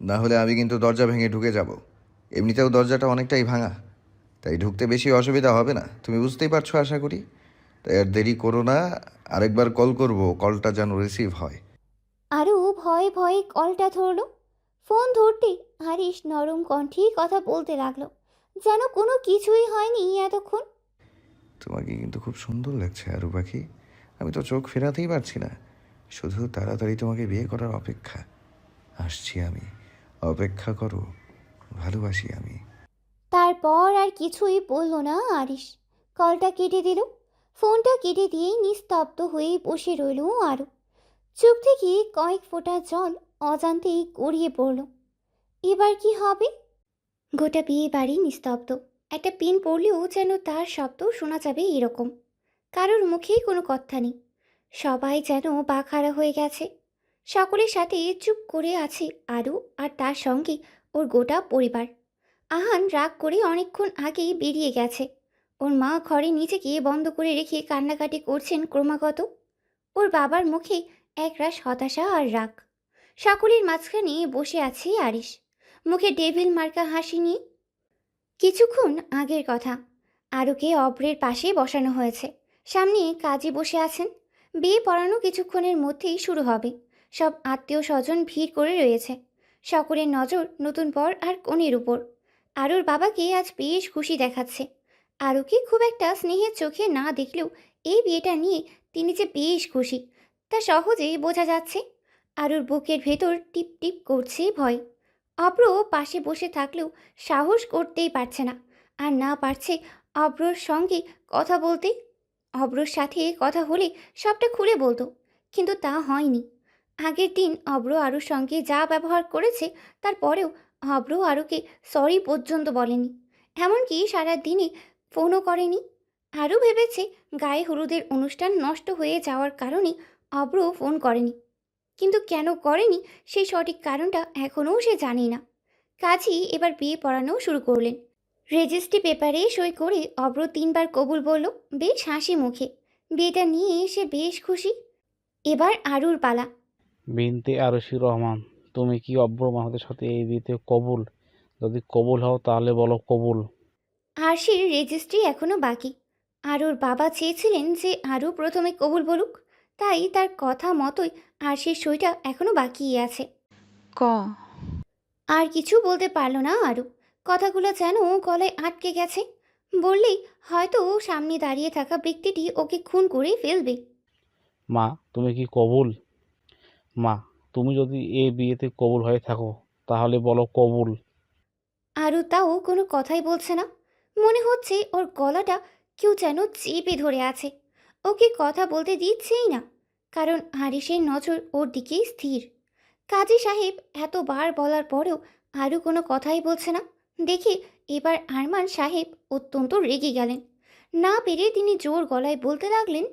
না হলে আমি কিন্তু দরজা ভেঙে ঢুকে যাব। এমনিতেও দরজাটা অনেকটাই ভাঙা, তাই ঢুকতে বেশি অসুবিধা হবে না, তুমি বুঝতেই পারছো আশা করি। তাই আর দেরি করো না, আরেকবার কল করব, কলটা যেন রিসিভ হয়। আরও ভয়ে ভয়ে কলটা ধরলো। ফোন ধরতে আরিশ নরম কণ্ঠেই কথা বলতে লাগলো, যেন কোনো কিছুই হয়নি এতক্ষণ। তোমাকে কিন্তু খুব সুন্দর লাগছে আরু পাখি। আমি তো চোখ ফেরাতেই পারছি না, শুধু তাড়াতাড়ি তোমাকে বিয়ে করার অপেক্ষা। আসছি আমি, অপেক্ষা করো, ভালোবাসি আমি। তারপর আর কিছুই বলল না আরিশ, কলটা কেটে দিল। ফোনটা কেটে দিয়ে নিস্তব্ধ হয়ে বসে রইল আরও। চোখ থেকে কয়েক ফোঁটা জল অজান্তেই গড়িয়ে পড়ল। এবার কি হবে? গোটা বিয়ে বাড়ি নিস্তব্ধ। একটা পিন পড়লেও যেন তার শব্দ শোনা যাবে এরকম। কারোর মুখেই কোনো কথা নেই। সবাই যেন বাখারা হয়ে গেছে। সকলের সাথে চুপ করে আছে আরু, আর তার সঙ্গে ওর গোটা পরিবার। আহান রাগ করে অনেকক্ষণ আগেই বেরিয়ে গেছে। ওর মা ঘরে নিজেকে বন্ধ করে রেখে কান্নাকাটি করছেন ক্রমাগত। ওর বাবার মুখে একরাশ হতাশা আর রাগ। সকলের মাঝখানে বসে আছে আরিশ, মুখে ডেভিল মার্কা হাসি নিয়ে। কিছুক্ষণ আগের কথা, আরুকে অব্রের পাশে বসানো হয়েছে। সামনে কাজী বসে আছেন। বিয়ে পড়ানো কিছুক্ষণের মধ্যেই শুরু হবে। সব আত্মীয় স্বজন ভিড় করে রয়েছে। সকলের নজর নতুন বর আর কনের উপর। আরুর বাবাকে আজ বেশ খুশি দেখাচ্ছে। আরুকে খুব একটা স্নেহের চোখে না দেখলেও এই বিয়েটা নিয়ে তিনি যে বেশ খুশি তা সহজেই বোঝা যাচ্ছে। আরুর বুকের ভেতর টিপ টিপ করছে ভয়। অব্র পাশে বসে থাকলেও সাহস করতেই পারছে না, আর না পারছে অব্রর সঙ্গে কথা বলতে। অব্রর সাথে কথা হলে সবটা খুলে বলতো, কিন্তু তা হয়নি। আগের দিন অব্র আরুর সঙ্গে যা ব্যবহার করেছে তারপরেও অব্র আরুকে সরি পর্যন্ত বলেনি, এমনকি সারা দিনে ফোনও করেনি। আরও ভেবেছে গায়ে হলুদের অনুষ্ঠান নষ্ট হয়ে যাওয়ার কারণে অব্র ফোন করেনি, কিন্তু কেন করেনি সেই সঠিক কারণটা এখনও সে জানে না। কাজী এবার বিয়ে পড়ানো শুরু করলেন। রেজিস্ট্রি পেপারে সই করে অব্র 3 বার কবুল বলল, বেশ হাসি মুখে। বিয়েটা নিয়ে সে বেশ খুশি। এবার আরুর পালা। বিনতে আরশি রহমান, তুমি কি অব্র মাহাতের সাথে এই বিয়েতে কবুল? যদি কবুল হও তাহলে বলো কবুল। আরশির রেজিস্ট্রি এখনও বাকি। আরুর বাবা চেয়েছিলেন যে আরু প্রথমে কবুল বলুক, তাই তার কথা মতোই আরশির সইটা এখনও বাকিই আছে। ক। আর কিছু বলতে পারল না আরু। কথাগুলো যেন গলায় আটকে গেছে। বললেই হয়তো সামনে দাঁড়িয়ে থাকা ব্যক্তিটি ওকে খুন করে ফেলবে। মা তুমি কি কবুল? মা তুমি যদি এই বিয়েতে কবুল হয়ে থাকো তাহলে বলো কবুল। আরু তাও কোনো কথাই বলছে না। মনে হচ্ছে ওর গলাটা কেউ যেন চেপে ধরে আছে। ওকে কথা বলতে দিচ্ছেই না, কারণ হারিসের নজর ওর দিকেই স্থির। কাজী সাহেব এতবার বলার পরেও আরু কোনো কথাই বলছে না দেখে এবার আরমান সাহেব অত্যন্ত রেগে গেলেন। না পেরে তিনি জোর গলায় বলতে লাগলেন,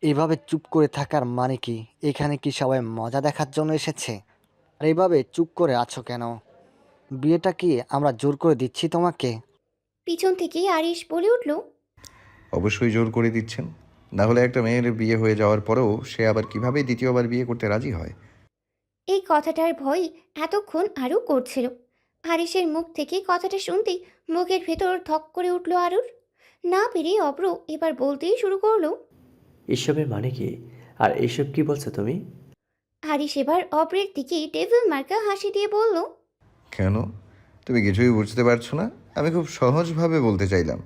এভাবে চুপ করে থাকার মানে কি? এখানে কি সবাই মজা দেখার জন্য এসেছে? আর এভাবে চুপ করে আছো কেন? বিয়েটা কি আমরা জোর করে দিচ্ছি তোমাকে? পিছন থেকে আরিশ বলে উঠল, অবশ্যই জোর করে দিচ্ছেন, না হলে একটা মেয়ের বিয়ে হয়ে যাওয়ার পরেও সে আবার কিভাবে দ্বিতীয়বার বিয়ে করতে রাজি হয়? এই কথাটার ভয় এতক্ষণ আরও করছিল। হারিসের মুখ থেকে কথাটা শুনতেই মুখের ভেতর ধক করে উঠল আরুর। না পেরে অব্র এবার বলতেই শুরু করলো। এসবের মানে কি? আর এসব কি বলছো তুমি? হারিস এবার অব্রের দিকে টেবিল মার্কা হাসি দিয়ে বলল, কেন, তুমি কিছুই বুঝতে পারছো না? আমি খুব সহজভাবে বলতে চাইলাম,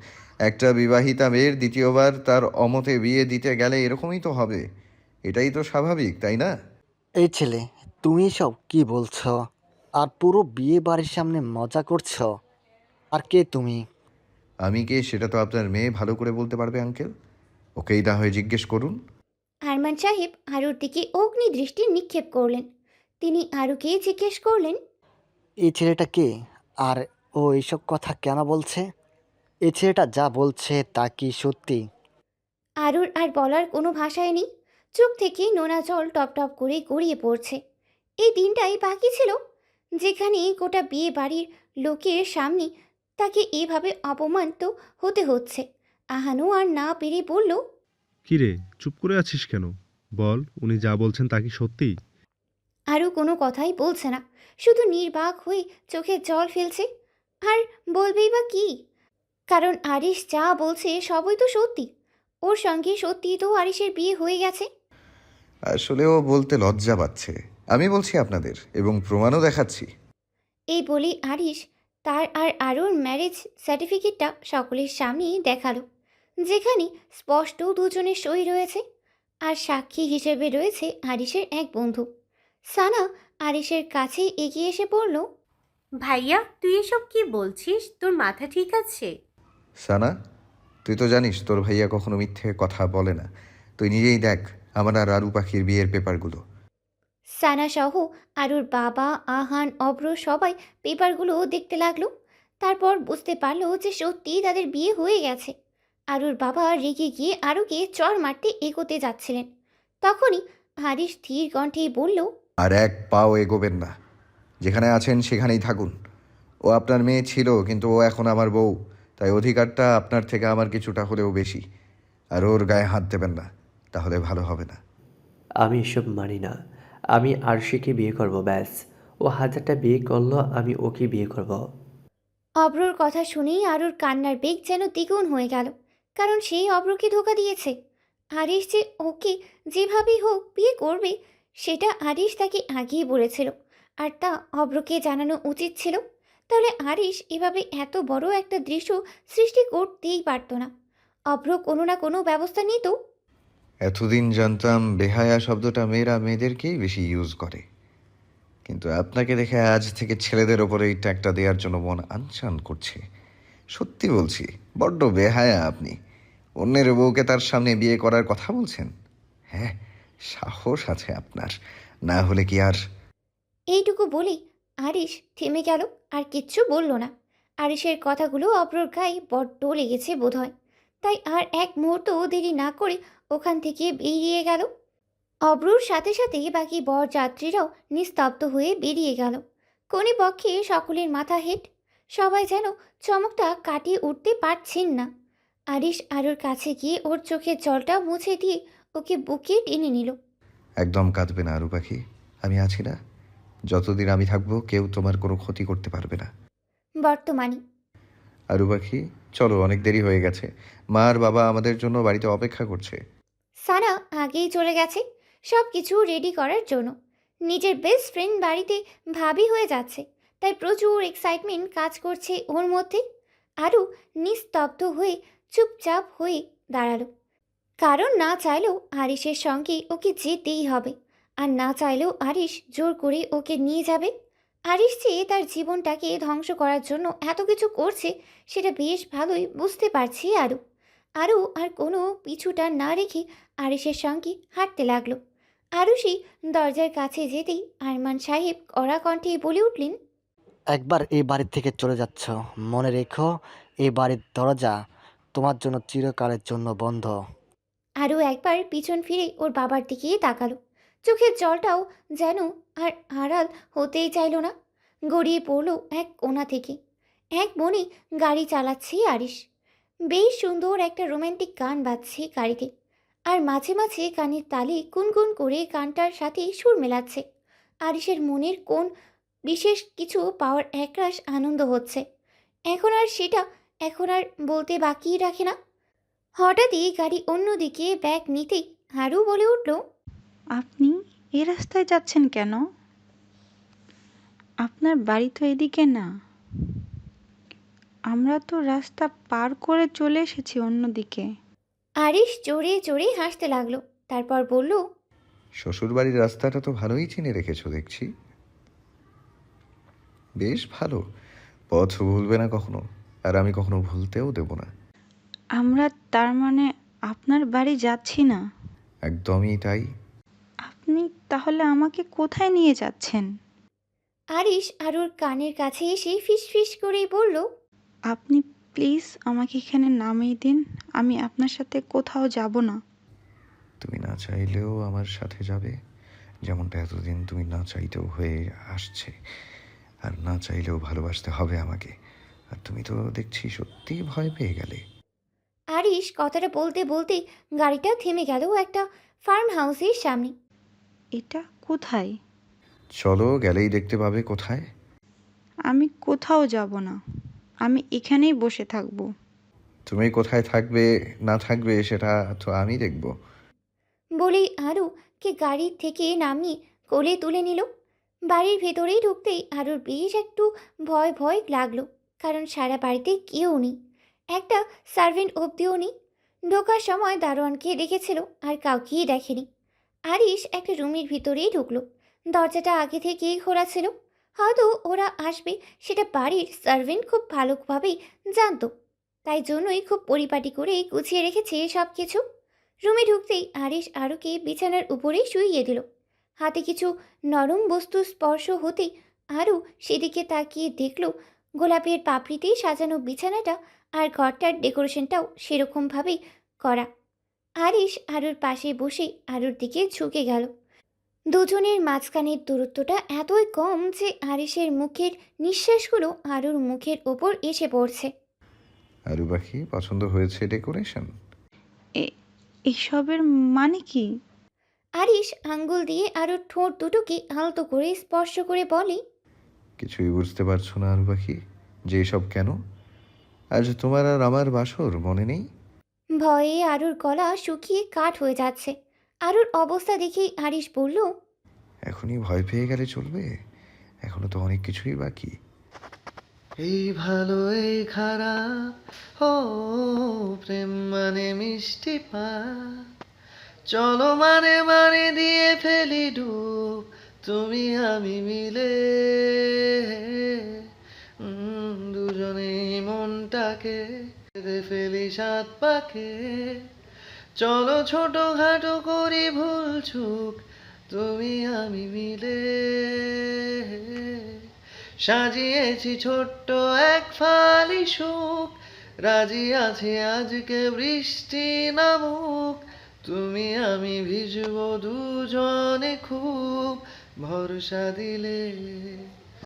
একটা বিবাহিতা মেয়ের দ্বিতীয়বার তার অমতে বিয়ে দিতে গেলে এরকমই তো হবে। এটাই তো স্বাভাবিক, তাই না? এই ছেলে, তুমি সব কি বলছো? আর পুরো বিয়ে বাড়ির সামনে মজা করছো? আর কে তুমি? আমি কে সেটা তো আপনার মেয়ে ভালো করে বলতে পারবে আঙ্কেল। ওকেই না হয় জিজ্ঞেস করুন। আরমান সাহেব আরুর দিকে অগ্নি দৃষ্টি নিক্ষেপ করলেন। তিনি আরুকে জিজ্ঞেস করলেন, এই ছেলেটা কে? আর ও এইসব কথা কেন বলছে? এই ছেলেটা যা বলছে তা কি সত্যি? আরুর আর বলার কোনো ভাষাই নেই। চোখ থেকে নোনা জল টপ টপ করে গড়িয়ে পড়ছে। এই দিনটাই বাকি ছিল যেখানে গোটা বিয়ে বাড়ির লোকের সামনে তাকে এভাবে অপমানিত হতে হচ্ছে। আহানও আর না পেরে বলল, কিরে চুপ করে আছিস কেন? বল, উনি যা বলছেন তা কি সত্যি? আরও কোনো কথাই বলছে না, শুধু নির্বাক হয়ে চোখে জল ফেলছে। আর বলবেই বা কি? কারণ আরিশ যা বলছে সবই তো সত্যি। ওর সঙ্গে সত্যি তো আরিশের বিয়ে হয়ে গেছে। আসলে ও বলতে লজ্জা পাচ্ছে। আমি বলছি আপনাদের, এবং প্রমাণও দেখাচ্ছি। এই বলেই আরিশ তার আর আরুর ম্যারেজ সার্টিফিকেটটা সকলের সামনেই দেখালো, যেখানে স্পষ্ট দুজনের সই রয়েছে। আর সাক্ষী হিসেবে রয়েছে আরিশের এক বন্ধু। সানা আরিশের কাছে এগিয়ে এসে বলল, ভাইয়া তুই এসব কি বলছিস? তোর মাথা ঠিক আছে? সানা, তুই তো জানিস তোর ভাইয়া কখনো মিথ্যে কথা বলে না। তুই নিজেই দেখ আমার আর আরু পাখির বিয়ের পেপারগুলো। সানা সহ আরুর বাবা, আহান, অব্র সবাই পেপারগুলো দেখতে লাগলো। তারপর বুঝতে পারলো যে সত্যিই তাদের বিয়ে হয়ে গেছে। আরুর বাবা রেগে গিয়ে আরুকে চড় মারতে এগোতে যাচ্ছিলেন। তখনই হারিস ধীর কণ্ঠে বলল, আর এক পাও এগোবেন না। যেখানে আছেন সেখানেই থাকুন। ও আপনার মেয়ে ছিল, কিন্তু ও এখন আমার বউ। তাই অধিকারটা আপনার থেকে আমার কিছুটা হলেও বেশি। আর ওর গায়ে হাত দেবেন না, তাহলে ভালো হবে না। আমি এসব মানি না। আমি আরশিকে বিয়ে করব, ব্যাস। ও 1000টা বিয়ে করলো, আমি ওকে বিয়ে করব। অব্রর কথা শুনেই আরুর কান্নার বেগ যেন দ্বিগুণ হয়ে গেল, কারণ সেই অব্রকে ধোঁকা দিয়েছে। আরিশ যে ওকে যেভাবেই হোক বিয়ে করবে, সেটা আরিশ তাকে আগেই বলেছিল, আর তা অব্রকে জানানো উচিত ছিল। তাহলে আরিশ এভাবে এত বড় একটা দৃশ্য সৃষ্টি করতেই পারতো না। অব্র কোনো না কোনো ব্যবস্থা নিত। এতদিন জানতাম বেহায়া শব্দটা মেয়েরা মেয়েদেরকেই বেশি ইউজ করে, কিন্তু আপনাকে দেখে আজ থেকে ছেলেদের ওপরে এই ট্যাগটা দেওয়ার জন্য মন আনচান করছে। সত্যি বলছি, বড্ড বেহায়া আপনি। অন্যের বউকে তার সামনে বিয়ে করার কথা বলছেন? হ্যাঁ, সাহস আছে আপনার। না হলে কি আর। এইটুকু বলেই আরিশ থেমে গেল, আর কিচ্ছু বলল না। আরিশের কথাগুলো অব্রর গায়ে বড্ড লেগেছে বোধহয়, তাই আর এক মুহূর্তও দেরি না করে ওখান থেকে বেরিয়ে গেল। অব্রুর সাথে সাথে বাকি বরযাত্রীরাও নিস্তব্ধ হয়ে বেরিয়ে গেল। কোনি পক্ষে সকলের মাথা হেঁট। সবাই যেন চমকটা কাটিয়ে উঠতে পারছেন না। আরিশ আরুর কাছে গিয়ে ওর চোখের জলটা মুছে দিয়ে ওকে বুকে টেনে নিল। একদম কাঁদবে না আরু পাখি, আমি আছি না। যতদিন আমি থাকবো কেউ তোমার কোনো ক্ষতি করতে পারবে না। বর্তমানে আরু পাখি, চলো, অনেক দেরি হয়ে গেছে। মা আর বাবা আমাদের জন্য বাড়িতে অপেক্ষা করছে। সানা আগেই চলে গেছে সব কিছু রেডি করার জন্য। নিজের বেস্ট ফ্রেন্ড বাড়িতে ভাবি হয়ে যাচ্ছে, তাই প্রচুর এক্সাইটমেন্ট কাজ করছে ওর মধ্যে। আরও নিস্তব্ধ হয়ে চুপচাপ হয়ে দাঁড়ালো, কারণ না চাইলেও আরিশের সঙ্গে ওকে যেতেই হবে। আর না চাইলেও আরিশ জোর করে ওকে নিয়ে যাবে। আরিশ যে তার জীবনটাকে ধ্বংস করার জন্য এত কিছু করছে, সেটা বেশ ভালোই বুঝতে পারছি আরও আর কোনো পিছুটা না রেখে আরিশের সঙ্গে হাঁটতে লাগলো। আরুষি দরজার কাছে যেতেই আরমান সাহেব কড়া কণ্ঠে বলে উঠলেন, একবার এই বাড়ি থেকে চলে যাচ্ছ, মনে রেখো এই বাড়ির দরজা তোমার জন্য চিরকালের জন্য বন্ধ। আরও একবার পিছন ফিরে ওর বাবার দিকে তাকালো। চোখের জলটাও যেন আর আড়াল হতেই চাইল না, গড়িয়ে পড়লো এক কোণা থেকে। এক মনে গাড়ি চালাচ্ছে আরিশ। বেশ সুন্দর একটা রোমান্টিক গান বাজছে গাড়িতে, আর মাঝে মাঝে কানের তালে গুনগুন করে গানটার সাথে সুর মেলাচ্ছে। আরিশের মনের কোন বিশেষ কিছু পাওয়ার একরাশ আনন্দ হচ্ছে। এখন আর বলতে বাকি রাখে না। হঠাৎই গাড়ি অন্যদিকে ব্যাগ নিতেই হারু বলে উঠল, আপনি এই রাস্তায় যাচ্ছেন কেন? আপনার বাড়ি তো এদিকে না। আমরা তো রাস্তা পার করে চলে এসেছি অন্যদিকে। আরিশ জোরে জোরে হাসতে লাগলো। তারপর বলল, শ্বশুরবাড়ির রাস্তাটা তো ভালোই চিনে রেখেছো দেখছি। বেশ ভালো, পথ ভুলবে না কখনো, আর আমি কখনো ভুলতেও দেব না। আমরা তার মানে আপনার বাড়ি যাচ্ছি না? একদমই তাই। আপনি তাহলে আমাকে কোথায় নিয়ে যাচ্ছেন? আরিশ আরুর কানের কাছে এসে ফিস ফিস করেই বলল, আপনি প্লিজ আমাকে এখানে নামিয়ে দিন। আমি আপনার সাথে কোথাও যাব না। তুমি না চাইলেও আমার সাথে যাবে, যেমনটা এতদিন তুমি না চাইতেও হয়ে আসছে। আর না চাইলেও ভালোবাসতে হবে আমাকে। আর তুমি তো দেখছি সত্যি ভয় পেয়ে গেলে। আরিশ কথাটা বলতে বলতে গাড়িটা থেমে গেল একটা ফার্ম হাউসের সামনে। এটা কোথায়? চলো, গেলেই দেখতে পাবে কোথায়। আমি কোথাও যাব না। আমি এখানেই বসে থাকবো। তুমি কোথায় থাকবে না থাকবে সেটা তো আমি দেখব। বলেই আরুকে গাড়ি থেকে নামিয়ে কোলে তুলে নিল। বাড়ির ভেতরেই ঢুকতেই আরুর বেশ একটু ভয় ভয় লাগলো, কারণ সারা বাড়িতে কেউ নেই, একটা সার্ভেন্ট অবধিও নেই। ঢোকার সময় দারোয়ানকে দেখেছিল আর কাউকেই দেখেনি। আরিশ একটা রুমের ভিতরেই ঢুকলো। দরজাটা আগে থেকেই খোলা ছিল, হয়তো ওরা আসবে সেটা বাড়ির সার্ভেন্ট খুব ভালোভাবেই জানতো, তাই জন্যই খুব পরিপাটি করে গুছিয়ে রেখেছে সব কিছু। রুমে ঢুকতেই আরিশ আরুকে বিছানার উপরেই শুইয়ে দিল। হাতে কিছু নরম বস্তু স্পর্শ হতেই আরু সেদিকে তাকিয়ে দেখল গোলাপের পাপড়িতেই সাজানো বিছানাটা, আর ঘরটার ডেকোরেশনটাও সেরকমভাবেই করা। আরিশ আরুর পাশে বসে আরুর দিকে ঝুঁকে গেল। দুজনের মাঝখানের দূরত্বটা এতই কম যে আরিশের মুখের নিঃশ্বাসগুলো আরুর মুখের ওপর এসে পড়ছে। আরু পাখি, পছন্দ হয়েছে ডেকোরেশন? এসবের মানে কি? আরিশ আঙ্গুল দিয়ে আরুর ঠোঁট দুটোকে আলতো করে স্পর্শ করে বলে, কিছুই বুঝতে পারছো না আরু পাখি, যে এসব কেন? আজ তোমার আর আমার বাসর মনে নেই? ভয়ে আরুর গলা শুকিয়ে কাঠ হয়ে যাচ্ছে। আরুর অবস্থা দেখেই আরিশ বলল, এখনই ভয় পেয়ে গেলে চলবে? এখনো তো অনেক কিছুই বাকি। এই ভালো এই খারাপ, ও প্রেম মানে মিষ্টি পা, চলো মানে মানে দিয়ে ফেলি ডুব, তুমি আমি মিলে দুজনেই মনটাকে বেঁধে ফেলি সাত পাকে, চলো ছোটখাটো করি ভুল চুক, তুমি আমি মিলে সাজিয়েছি ছোট্ট এক ফালি সুখ, রাজি আছি আজকে বৃষ্টি নামুক, তুমি আমি ভিজবো দুজনে খুব, ভরসা দিলে